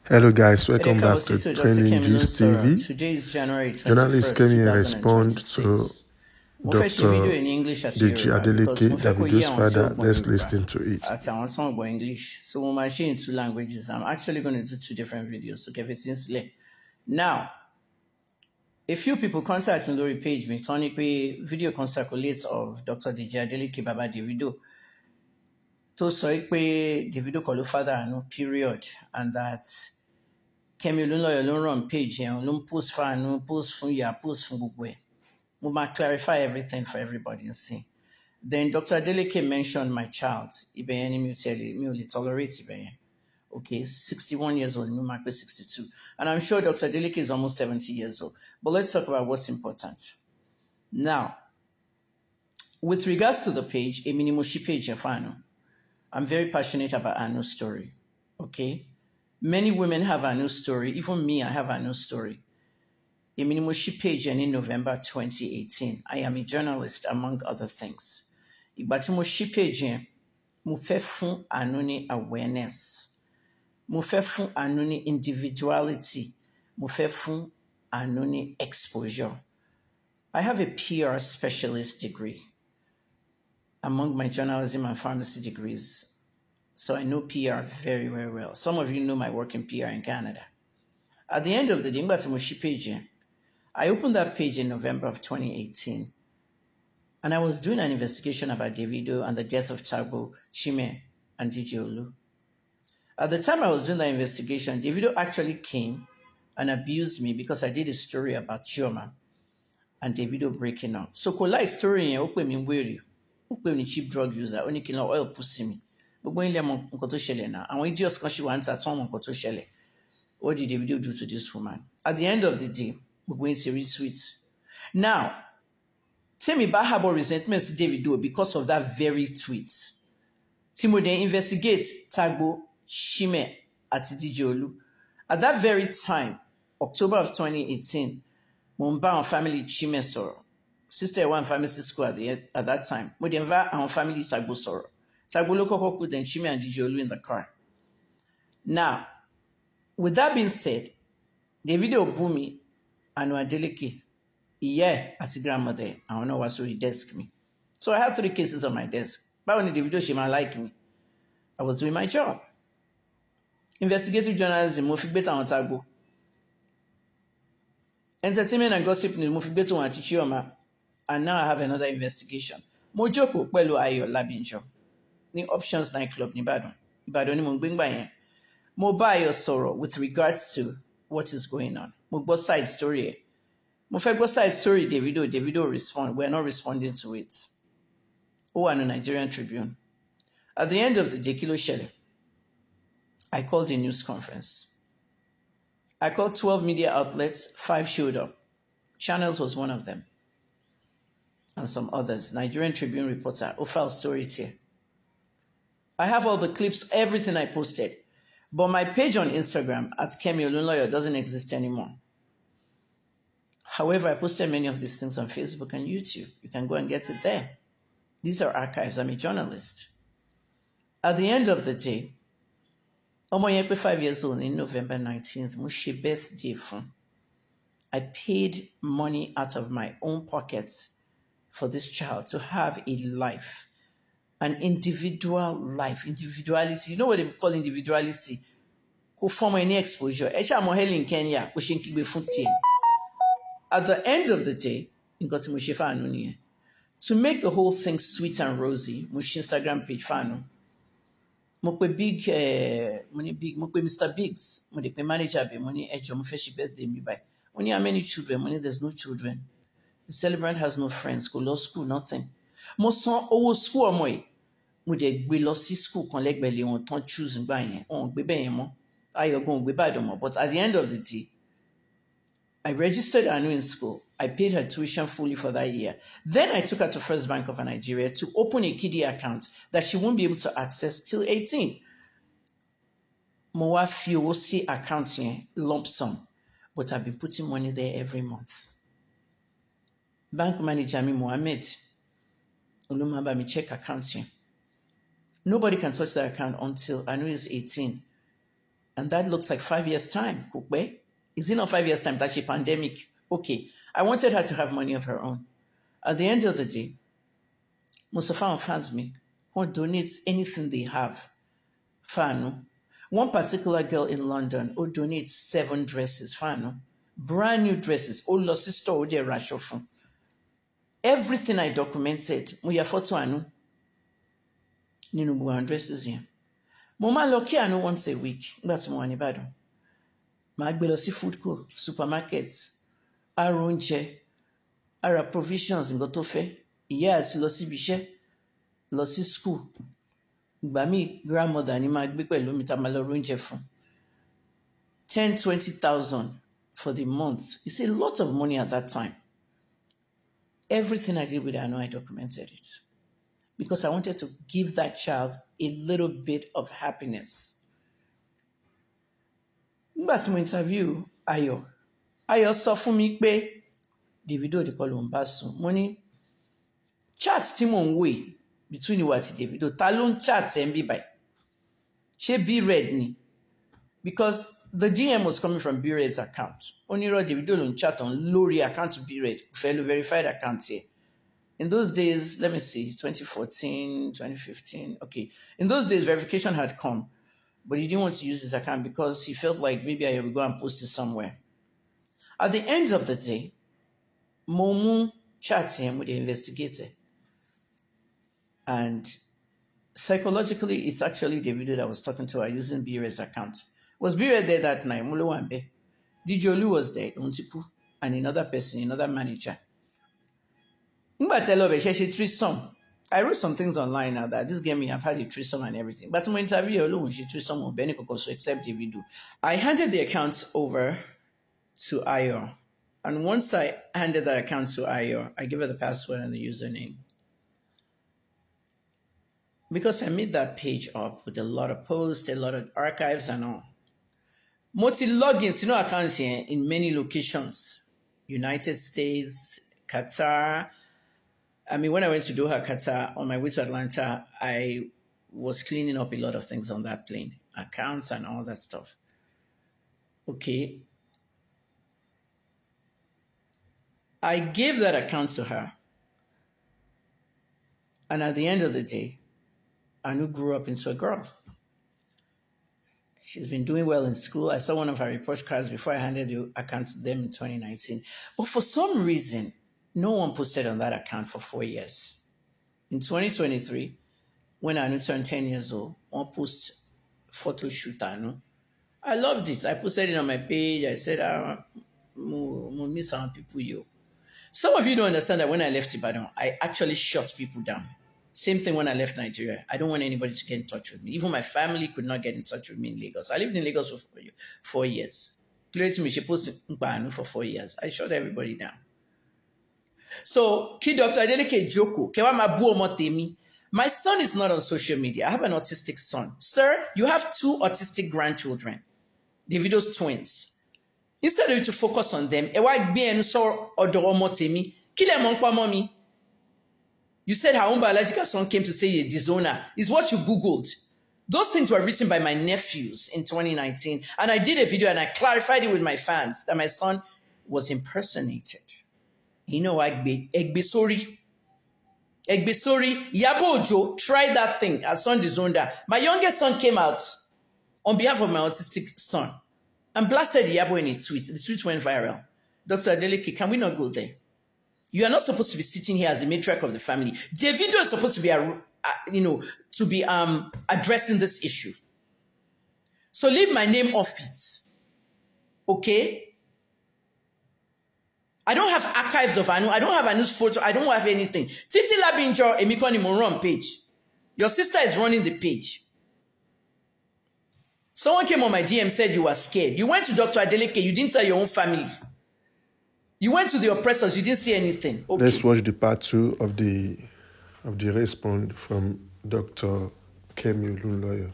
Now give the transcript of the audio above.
Hello guys, welcome back to Training Gist TV. Today is January 21st, Journalist Kemi respond to 2026. Dr. Deji Adeleke, Davido's father. Let's listen to it. As I want some about English, so when I share in two languages, I'm actually going to do two different videos. So give it instantly. Now, a few people contact me lórí page mi, tán ní pé video kan circulate of Dr. Deji Adeleke baba Davido tó sọ pé Davido kọ́ ló father àánú period, and that Kemi Olunloyo ló run page yẹn, ló post fáànù, post fún ìyá, post fún gbogbo ẹ̀. Mo máa clarify everything for everybody and see. Then Dr. Adeleke mentioned my child. Ibẹ̀ yẹn ni mi ò lè tolerate ibẹ̀ yẹn. Okay, 61 years old, mi máa pé 62. And I'm sure Dr. Adeleke is almost 70 years old. But let's talk about what's important. Now, with regards to the page, èmi ni mo ṣí page yẹn fáànù. I'm very passionate about Anu's story. Okay? Many women have a new story. Even me, I have a new story. Èmi ni mo ṣí page yẹn ní November 2018. I am a journalist, among other things. Ìgbà tí mo ṣí page yẹn, mo fẹ́ fún Anu ní awareness. Mo fẹ́ fún Anu ní individuality. Mo fẹ́ fún Anu ní exposure. I have a PR specialist degree among my journalism and pharmacy degrees. So I know PR very, very well. Some of you know my work in PR in Canada. At the end of the day, nígbà tí mo ṣí page yẹn, I opened that page in November of 2018. And I was doing an investigation about Davido and the death of Tagbo, Shime, and Deji Olu. At the time I was doing that investigation, Davido actually came and abused me because I did a story about Chioma and Davido breaking up. So kò like story yẹn, ó pè mí wèrè, ó pè mí cheap drug user, ó ní kí n lọ oil pussy mi. Gbogbo ilé mọ nǹkan tó ṣẹlẹ̀ náà. Àwọn idiots kan ṣì wà ń ta tán mọ nǹkan tó ṣẹlẹ̀. What did Davido do to this woman? At the end of the day, gbogbo yín ti rí sweet. Now, Temi bá harbor resentment sí Davido because of that very tweet. Tí mo dẹ̀ investigate Tagbo, Shime, àti Deji Olu. At that very time, October of 2018, mo ń bá àwọn family Shime sọ̀rọ̀. Sister wa in pharmacy school at that time. Mo dẹ̀ ń bá àwọn family Tagbo sọ̀rọ̀. Tagbo ló kọ́kọ́ put then Shime and Deji Olu in the car. Now, with that being said, Davido bú mi, Anu Adeleke, ìyá àti grandmother, àwọn náà wá sórí desk mi. So I had 3 cases on my desk. Báwo ni Davido ṣe máa like me? I was doing my job. Investigative journalism, mo fi gbé tàwọn Tagbo. Entertainment and gossip news, mo fi gbé tòun àti Chioma. And now I have another investigation. Mo jókòó pẹ̀lú Ayọ̀ Labinjo ní Options nightclub ní Ìbàdàn. Ìbàdàn ni mo ń gbé ńgbà yẹn. Mo bá Ayọ̀ sọ̀rọ̀ with regards to what is going on. Mo gbọ́ side story ẹ̀. Mo fẹ́ gbọ́ side story Davido respond. We're not responding to it. Ó wà ní Nigerian Tribune. At the end of the day, kí ló ṣẹlẹ̀? I called a news conference. I called 12 media outlets, 5 showed up. Channels was one of them. And some others. Nigerian Tribune reporter, Ofal Story here. I have all the clips, everything I posted. But my page on Instagram at Kemi Olunloyo doesn't exist anymore. However, I posted many of these things on Facebook and YouTube. You can go and get it there. These are archives. I'm a journalist. At the end of the day, ọmọ yẹn pé 5 years old in November 19th, mo ṣe birthday fún. I paid money out of my own pockets for this child to have a life, an individual life, individuality. You know what they call individuality? Kò fọ́mọ any exposure. Ẹ ṣáà mọ Helen Kenya, bó ṣe ń kígbe fún tiẹ̀. At the end of the day, nǹkan tí mo ṣe fáànù nìyẹn. To make the whole thing sweet and rosy, mo ṣe Instagram page fáànù. Mo pe Mr. Biggs, mo dẹ̀ pe manager bẹ̀, mo ní ẹjọ́ mo fẹ́ ṣe birthday mi báyìí. Mo ní how many children? Mo ní there's no children. The celebrant has no friends, kò lọ school, nothing. Mo san owó school ọmọ yìí. Mo dẹ̀ gbé lọ sí school kan lẹ́gbẹ̀ẹ́ lé wọn tán choose nígbà yẹn. Wọn ò gbé bẹ́ẹ̀ yẹn mọ́. Ayọ̀gán ò gbé Ìbàdàn mọ́. But at the end of the day, I registered Anu in school. I paid her tuition fully for that year. Then I took her to First Bank of Nigeria to open a kiddie account that she won't be able to access till 18. Mo wá fi owó sí account yẹn, lump sum. But I've been putting money there every month. Bank manager mi Mohammed, Oluma bá mi check account yẹn. Nobody can touch that account until Anu is 18. And that looks like 5 years' time. Is it not 5 years' time? That's a pandemic. Okay. I wanted her to have money of her own. At the end of the day, most of our fans won't donate anything they have. Fano. One particular girl in London who donates 7 dresses. Fano. Brand new dresses. Oh, lost sister, oh, dear, Rashofun. Everything I documented, we have photo anu. Ninu buwan dresses here. Mama lucky anu once a week. That's more than bad. Magbelosi food co, supermarkets, aronche, ara provisions in gotofe. Iya àti lọ síbi iṣẹ́, lọ sí school. Ìgbà míì grandmother ni máa gbé pẹ̀lú mi tá máa lọ oúnjẹ fún. 10,000-20,000 for the month. It's a lot of money at that time. Everything I did with her, I know I documented it. Because I wanted to give that child a little bit of happiness. Nígbà tí mo interview Ayọ̀ sọ fún mi pé Davido kọ́ ló ń bá sùn. Mo ní chat tí mò ń wò between ìwà àti Davido, ta ló ń chat ẹ̀ ń bí báyìí? Ṣé B-Red ni? Because the DM was coming from B-Red's account. Onírọ̀ Davido ló ń chat on lórí account B-Red, fellow verified account here. In those days, let me see, 2014, 2015, okay. In those days, verification had come, but he didn't want to use his account because he felt like maybe I would go and post it somewhere. At the end of the day, Momu chats him with the investigator. And psychologically, it's actually Davido that was talking to her using B-Red's account. Was B-Red there that night? Muluwambe. DJ Olu was there, Untipu, and another person, another manager. I wrote some things online now that this game me have had a threesome and everything. But my interview alone, she threesome or Benny Kokoso except Davido. I handed the account over to Ayo. And once I handed that account to Ayo, I gave her the password and the username. Because I made that page up with a lot of posts, a lot of archives and all. Multi logins, accounts here in many locations. United States, Qatar. I mean, when I went to Doha, Qatar, on my way to Atlanta, I was cleaning up a lot of things on that plane. Accounts and all that stuff. Okay. I gave that account to her. And at the end of the day, Anu grew up into a girl. She's been doing well in school. I saw one of her report cards before I handed the account to them in 2019. But for some reason, no one posted on that account for 4 years. In 2023, when Anu turned 10 years old, one post photo shoot Anu. I loved it. I posted it on my page. I said, we'll miss some people you. Some of you don't understand that when I left Ibadan, I actually shut people down. Same thing when I left Nigeria. I don't want anybody to get in touch with me. Even my family could not get in touch with me in Lagos. I lived in Lagos for 4 years. Clearly to me, she posted Anu for 4 years. I shut everybody down. So, Ki Dr. Adeleke Joko, my son is not on social media. I have an autistic son. Sir, you have 2 autistic grandchildren. Davido's twins. Instead of you to focus on them, you said her own biological son came to say a disoner. Is what you Googled. Those things were written by my nephews in 2019. And I did a video and I clarified it with my fans that my son was impersonated. You know, Egbe sorry, Yabo Ojo tried that thing as son disowned her. My youngest son came out on behalf of my autistic son and blasted Yabo in a tweet. The tweet went viral. Dr. Adeleke, can we not go there? You are not supposed to be sitting here as the matriarch of the family. Davido is supposed to be, addressing this issue. So leave my name off it. Okay? I don't have archives of Anu. I don't have Anu's photo. I don't have anything. Titi Labinjo, Emikoni Moron page. Your sister is running the page. Someone came on my DM said you were scared. You went to Dr. Adeleke. You didn't tell your own family. You went to the oppressors. You didn't see anything. Okay. Let's watch the part 2 of the response from Dr. Kemi Olunloyo.